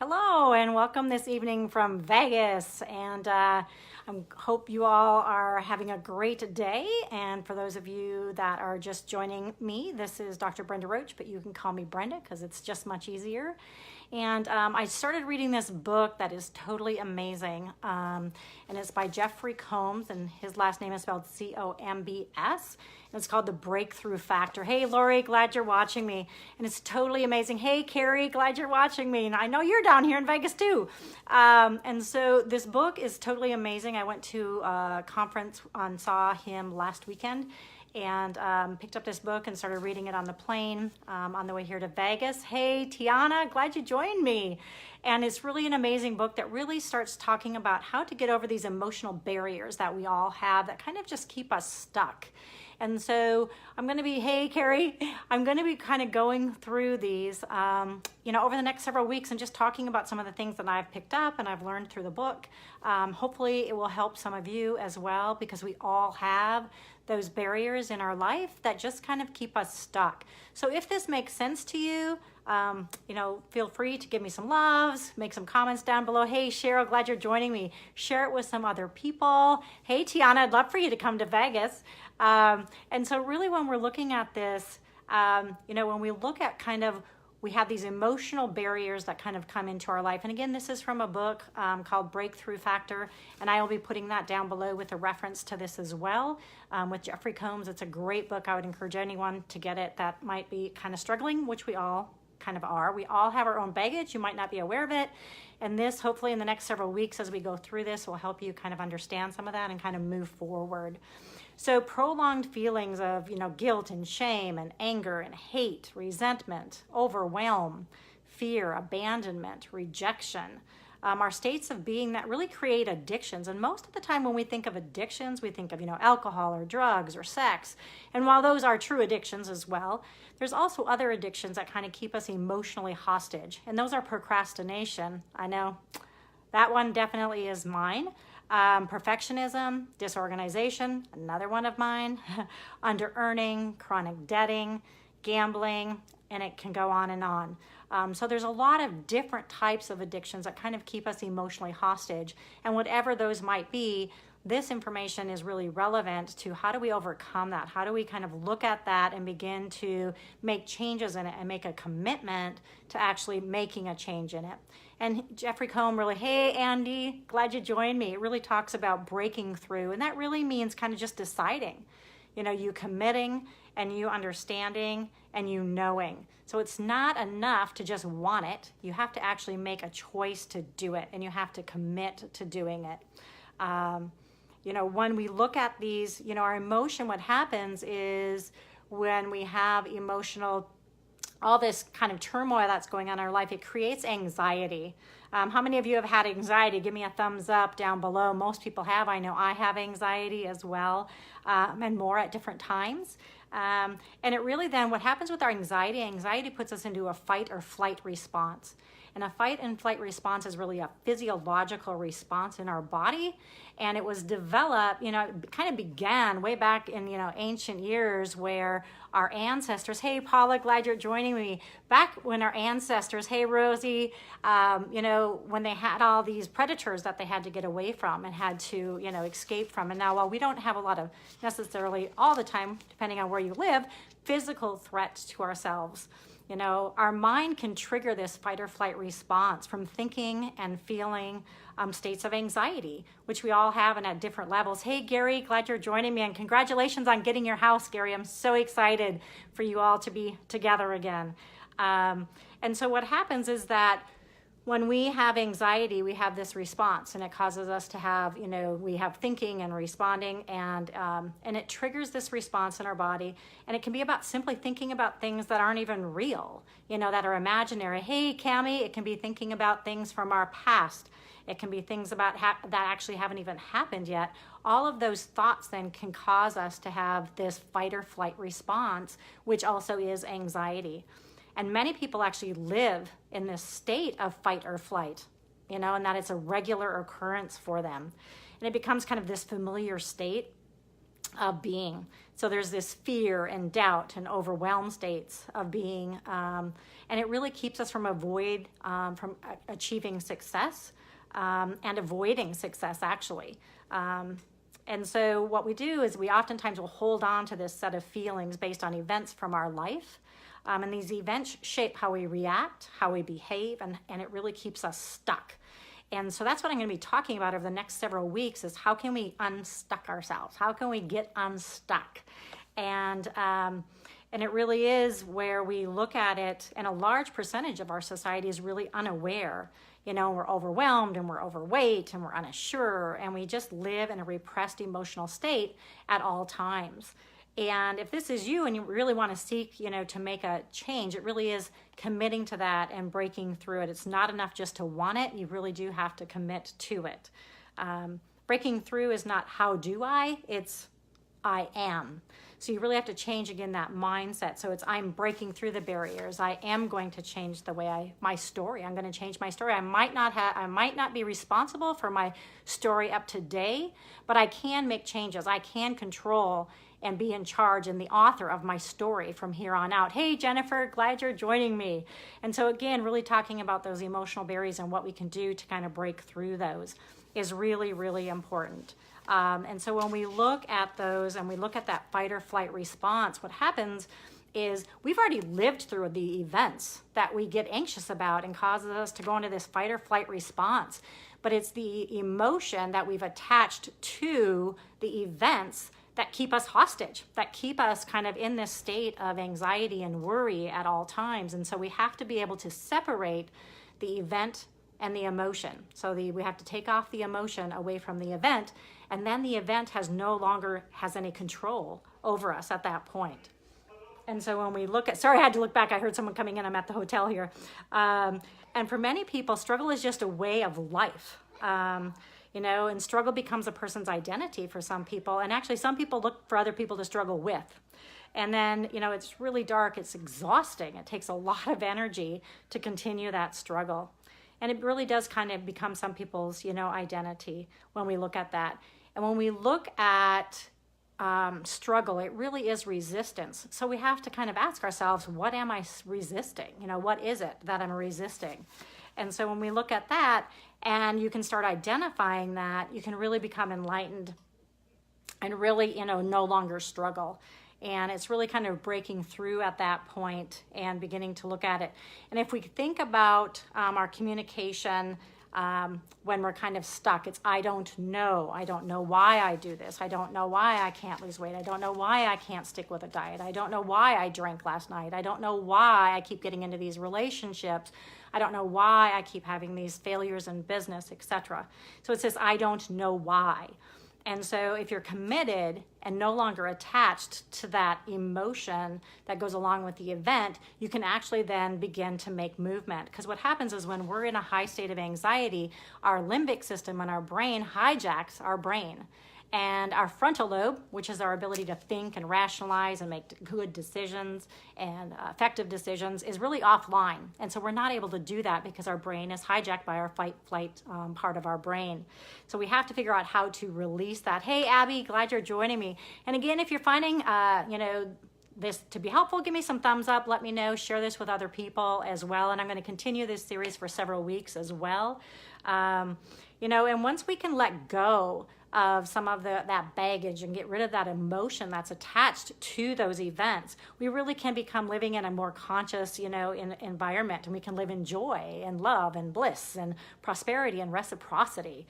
Hello and welcome this evening from Vegas. And I hope you all are having a great day. And for those of you that are just joining me, this is Dr. Brenda Roach, but you can call me Brenda because it's just much easier. And I started reading this book that is totally amazing. And it's by Jeffrey Combs, and his last name is spelled C-O-M-B-S. And it's called The Breakthrough Factor. Hey, Lori, glad you're watching me. And it's totally amazing. Hey, Carrie, glad you're watching me. And I know you're down here in Vegas too. And so this book is totally amazing. I went to a conference and saw him last weekend, and picked up this book and started reading it on the plane on the way here to Vegas. Hey, Tiana, glad you joined me. And it's really an amazing book that really starts talking about how to get over these emotional barriers that we all have that kind of just keep us stuck. And so I'm going to be, hey, Carrie, I'm going to be kind of going through these, over the next several weeks and just talking about some of the things that I've picked up and I've learned through the book. Hopefully it will help some of you as well, because we all have those barriers in our life that just kind of keep us stuck. So if this makes sense to you, feel free to give me some loves, make some comments down below. Hey, Cheryl, glad you're joining me. Share it with some other people. Hey, Tiana, I'd love for you to come to Vegas. And so really when we're looking at this, when we look at we have these emotional barriers that kind of come into our life. And again, this is from a book called BreakThru Factor, and I will be putting that down below with a reference to this as well, with Jeffrey Combs. It's a great book. I would encourage anyone to get it that might be kind of struggling, which we all kind of are. We all have our own baggage. You might not be aware of it. And this, hopefully in the next several weeks as we go through this, will help you kind of understand some of that and kind of move forward. So prolonged feelings of, guilt and shame and anger and hate, resentment, overwhelm, fear, abandonment, rejection, are states of being that really create addictions. And most of the time when we think of addictions, we think of, alcohol or drugs or sex. And while those are true addictions as well, there's also other addictions that kind of keep us emotionally hostage. And those are procrastination. I know that one definitely is mine. Perfectionism, disorganization, another one of mine, under-earning, chronic debting, gambling, and it can go on and on. So there's a lot of different types of addictions that kind of keep us emotionally hostage. And whatever those might be, this information is really relevant to how do we overcome that? How do we kind of look at that and begin to make changes in it and make a commitment to actually making a change in it? And Jeffrey Combs really, hey, Andy, glad you joined me. It really talks about breaking through. And that really means kind of just deciding, you committing and you understanding and you knowing. So it's not enough to just want it. You have to actually make a choice to do it, and you have to commit to doing it. When we look at these, our emotion, what happens is when we have all this kind of turmoil that's going on in our life, it creates anxiety. How many of you have had anxiety? Give me a thumbs up down below. Most people have. I know I have anxiety as well, and more at different times. And it really then, what happens with our anxiety puts us into a fight or flight response. And a fight and flight response is really a physiological response in our body. And it was developed, it kind of began way back in, ancient years where our ancestors, hey, Paula, glad you're joining me. Back when our ancestors, hey, Rosie, when they had all these predators that they had to get away from and had to, escape from. And now, while we don't have a lot of necessarily all the time, depending on where you live, physical threats to ourselves. Our mind can trigger this fight or flight response from thinking and feeling states of anxiety, which we all have and at different levels. Hey, Gary, glad you're joining me, and congratulations on getting your house, Gary. I'm so excited for you all to be together again. And so what happens is that when we have anxiety, we have this response, and it causes us to have, we have thinking and responding, and it triggers this response in our body. And it can be about simply thinking about things that aren't even real, that are imaginary. Hey, Cammie, it can be thinking about things from our past. It can be things about that actually haven't even happened yet. All of those thoughts then can cause us to have this fight or flight response, which also is anxiety. And many people actually live in this state of fight or flight, and that it's a regular occurrence for them. And it becomes kind of this familiar state. of being. So there's this fear and doubt and overwhelmed states of being, and it really keeps us from achieving success and avoiding success, actually. And so what we do is we oftentimes will hold on to this set of feelings based on events from our life. And these events shape how we react, how we behave, and it really keeps us stuck. And so that's what I'm going to be talking about over the next several weeks is how can we unstuck ourselves? How can we get unstuck? And it really is where we look at it, and a large percentage of our society is really unaware. We're overwhelmed and we're overweight and we're unsure, and we just live in a repressed emotional state at all times. And if this is you and you really want to seek, to make a change, it really is committing to that and breaking through it. It's not enough just to want it. You really do have to commit to it. Breaking through is not how do I, it's I am. So you really have to change, again, that mindset. So it's I'm breaking through the barriers. I am going to change the way my story. I'm going to change my story. I might not be responsible for my story up to date, but I can make changes. I can control and be in charge and the author of my story from here on out. Hey, Jennifer, glad you're joining me. And so again, really talking about those emotional barriers and what we can do to kind of break through those is really, really important. And so when we look at those and we look at that fight or flight response, what happens is we've already lived through the events that we get anxious about and causes us to go into this fight or flight response. But it's the emotion that we've attached to the events that keep us hostage, that keep us kind of in this state of anxiety and worry at all times. And so we have to be able to separate the event and the emotion. So we have to take off the emotion away from the event, and then the event no longer has any control over us at that point. And so when we look at, sorry, I had to look back. I heard someone coming in. I'm at the hotel here. And for many people, struggle is just a way of life. And struggle becomes a person's identity for some people. And actually, some people look for other people to struggle with. And then, it's really dark. It's exhausting. It takes a lot of energy to continue that struggle. And it really does kind of become some people's, identity when we look at that. And when we look at struggle, it really is resistance. So we have to kind of ask ourselves, what am I resisting? What is it that I'm resisting? And so when we look at that and you can start identifying that, you can really become enlightened and really, no longer struggle. And it's really kind of breaking through at that point and beginning to look at it. And if we think about our communication when we're kind of stuck, it's I don't know. I don't know why I do this. I don't know why I can't lose weight. I don't know why I can't stick with a diet. I don't know why I drank last night. I don't know why I keep getting into these relationships. I don't know why I keep having these failures in business, etc. So it says I don't know why. And so if you're committed and no longer attached to that emotion that goes along with the event, you can actually then begin to make movement. Because what happens is when we're in a high state of anxiety, our limbic system and our brain hijacks our brain. And our frontal lobe, which is our ability to think and rationalize and make good decisions and effective decisions, is really offline. And so we're not able to do that because our brain is hijacked by our fight-flight part of our brain. So we have to figure out how to release that. Hey, Abby, glad you're joining me. And again, if you're finding, this to be helpful, give me some thumbs up. Let me know. Share this with other people as well. And I'm going to continue this series for several weeks as well. And once we can let go of some of that baggage and get rid of that emotion that's attached to those events, we really can become living in a more conscious, environment, and we can live in joy and love and bliss and prosperity and reciprocity.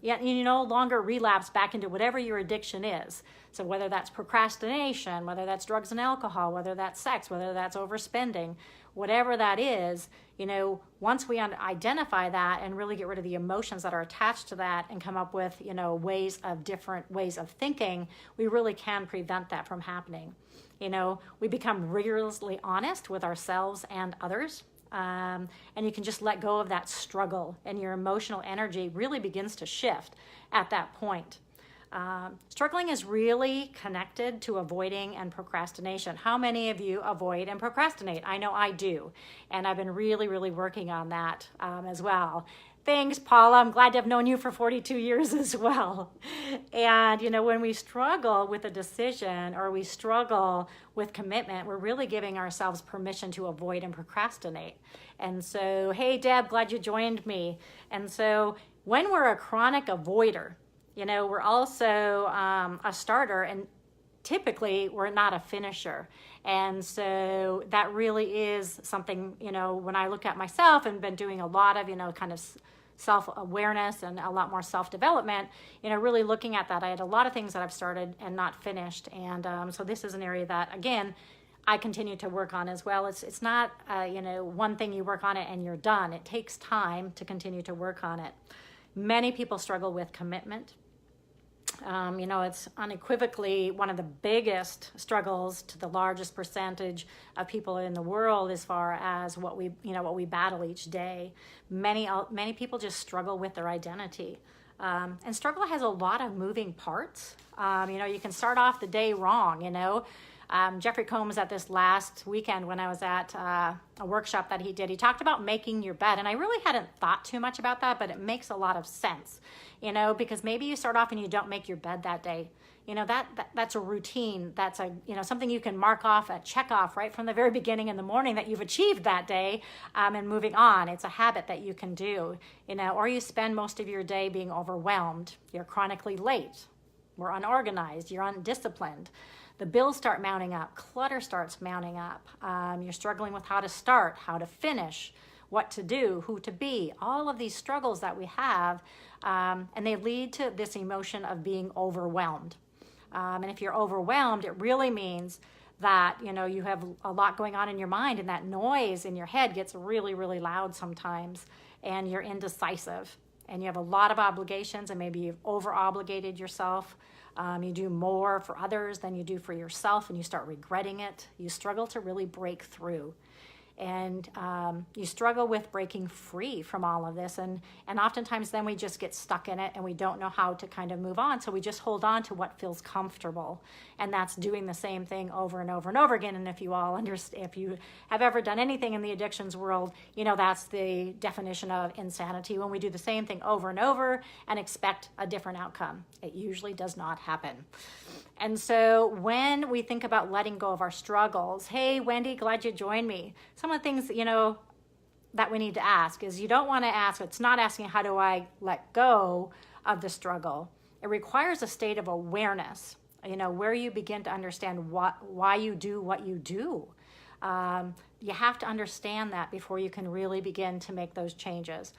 Yet you no longer relapse back into whatever your addiction is. So whether that's procrastination, whether that's drugs and alcohol, whether that's sex, whether that's overspending, whatever that is, once we identify that and really get rid of the emotions that are attached to that and come up with, different ways of thinking, we really can prevent that from happening. We become rigorously honest with ourselves and others. And you can just let go of that struggle, and your emotional energy really begins to shift at that point. Struggling is really connected to avoiding and procrastination. How many of you avoid and procrastinate? I know I do, and I've been really, really working on that as well. Thanks, Paula. I'm glad to have known you for 42 years as well. And, when we struggle with a decision or we struggle with commitment, we're really giving ourselves permission to avoid and procrastinate. And so, hey, Deb, glad you joined me. And so when we're a chronic avoider, we're also a starter, and typically we're not a finisher. And so that really is something, when I look at myself and been doing a lot of, kind of self-awareness and a lot more self-development, really looking at that. I had a lot of things that I've started and not finished. And so this is an area that, again, I continue to work on as well. It's not, one thing you work on it and you're done. It takes time to continue to work on it. Many people struggle with commitment. It's unequivocally one of the biggest struggles to the largest percentage of people in the world as far as what we battle each day. Many people just struggle with their identity. And struggle has a lot of moving parts. You can start off the day wrong, Jeffrey Combs at this last weekend when I was at a workshop that he did, he talked about making your bed. And I really hadn't thought too much about that, but it makes a lot of sense, because maybe you start off and you don't make your bed that day. That's a routine. That's something you can mark off, check off right from the very beginning in the morning that you've achieved that day, and moving on. It's a habit that you can do, or you spend most of your day being overwhelmed. You're chronically late. We're unorganized. You're undisciplined. The bills start mounting up. Clutter starts mounting up. You're struggling with how to start, how to finish, what to do, who to be. All of these struggles that we have, and they lead to this emotion of being overwhelmed. And if you're overwhelmed, it really means that, you have a lot going on in your mind, and that noise in your head gets really, really loud sometimes, and you're indecisive, and you have a lot of obligations, and maybe you've over-obligated yourself. You do more for others than you do for yourself, and you start regretting it. You struggle to really break through. And you struggle with breaking free from all of this. And oftentimes then we just get stuck in it and we don't know how to kind of move on. So we just hold on to what feels comfortable. And that's doing the same thing over and over and over again. And if you all understand, if you have ever done anything in the addictions world, that's the definition of insanity. When we do the same thing over and over and expect a different outcome, it usually does not happen. And so when we think about letting go of our struggles, hey, Wendy, glad you joined me. Some of the things, that we need to ask is you don't want to ask, it's not asking how do I let go of the struggle. It requires a state of awareness, where you begin to understand why you do what you do. You have to understand that before you can really begin to make those changes.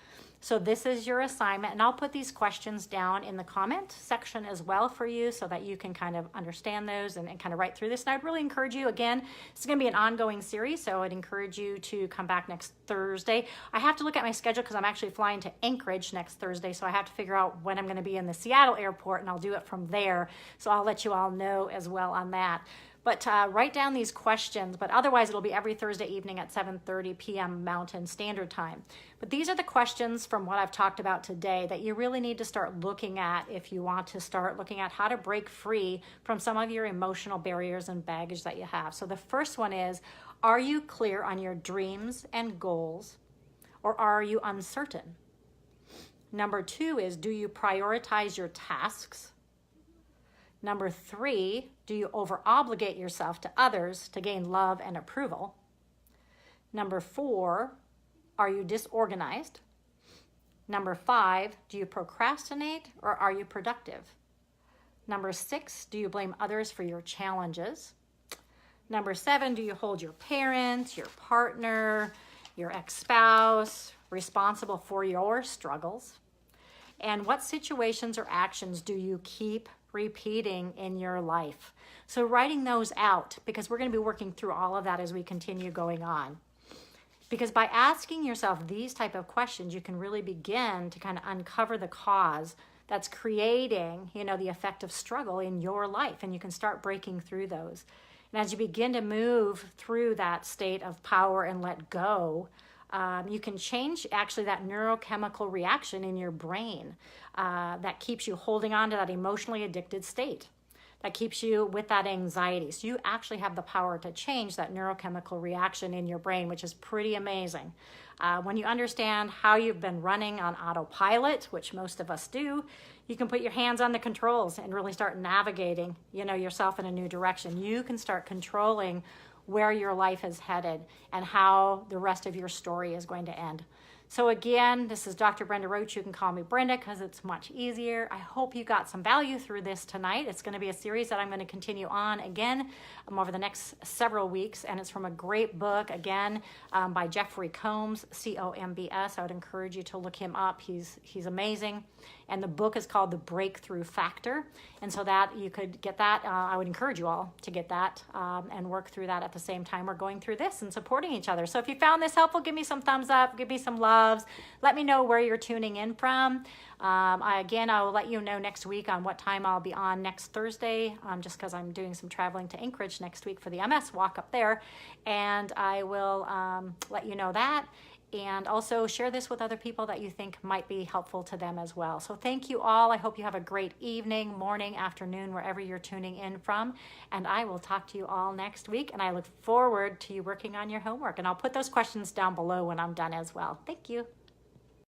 So this is your assignment, and I'll put these questions down in the comment section as well for you so that you can kind of understand those and kind of write through this. And I'd really encourage you, again, it's going to be an ongoing series, so I'd encourage you to come back next Thursday. I have to look at my schedule because I'm actually flying to Anchorage next Thursday, so I have to figure out when I'm going to be in the Seattle airport, and I'll do it from there. So I'll let you all know as well on that. But write down these questions, but otherwise it'll be every Thursday evening at 7:30 p.m. Mountain Standard Time. But these are the questions from what I've talked about today that you really need to start looking at if you want to start looking at how to break free from some of your emotional barriers and baggage that you have. So the first one is, are you clear on your dreams and goals, or are you uncertain? Number 2 is, do you prioritize your tasks? Number 3, do you over-obligate yourself to others to gain love and approval? Number 4, are you disorganized? Number 5, do you procrastinate or are you productive? Number 6, do you blame others for your challenges? Number 7, do you hold your parents, your partner, your ex-spouse responsible for your struggles? And what situations or actions do you keep repeating in your life? So writing those out, because we're going to be working through all of that as we continue going on. Because by asking yourself these type of questions, you can really begin to kind of uncover the cause that's creating, the effect of struggle in your life, and you can start breaking through those. And as you begin to move through that state of power and let go, you can change actually that neurochemical reaction in your brain that keeps you holding on to that emotionally addicted state, that keeps you with that anxiety. So you actually have the power to change that neurochemical reaction in your brain, which is pretty amazing. When you understand how you've been running on autopilot, which most of us do, you can put your hands on the controls and really start navigating, yourself in a new direction. You can start controlling where your life is headed and how the rest of your story is going to end. So again, this is Dr. Brenda Roach. You can call me Brenda because it's much easier. I hope you got some value through this tonight. It's going to be a series that I'm going to continue on again over the next several weeks, and it's from a great book, again, by Jeffrey Combs, C-O-M-B-S. I would encourage you to look him up. He's amazing. And the book is called The BreakThru Factor. And so that you could get that. I would encourage you all to get that and work through that at the same time we're going through this and supporting each other. So if you found this helpful, give me some thumbs up, give me some loves. Let me know where you're tuning in from. I will let you know next week on what time I'll be on next Thursday, just because I'm doing some traveling to Anchorage next week for the MS walk up there. And I will let you know that. And also share this with other people that you think might be helpful to them as well. So thank you all. I hope you have a great evening, morning, afternoon, wherever you're tuning in from. And I will talk to you all next week. And I look forward to you working on your homework. And I'll put those questions down below when I'm done as well. Thank you.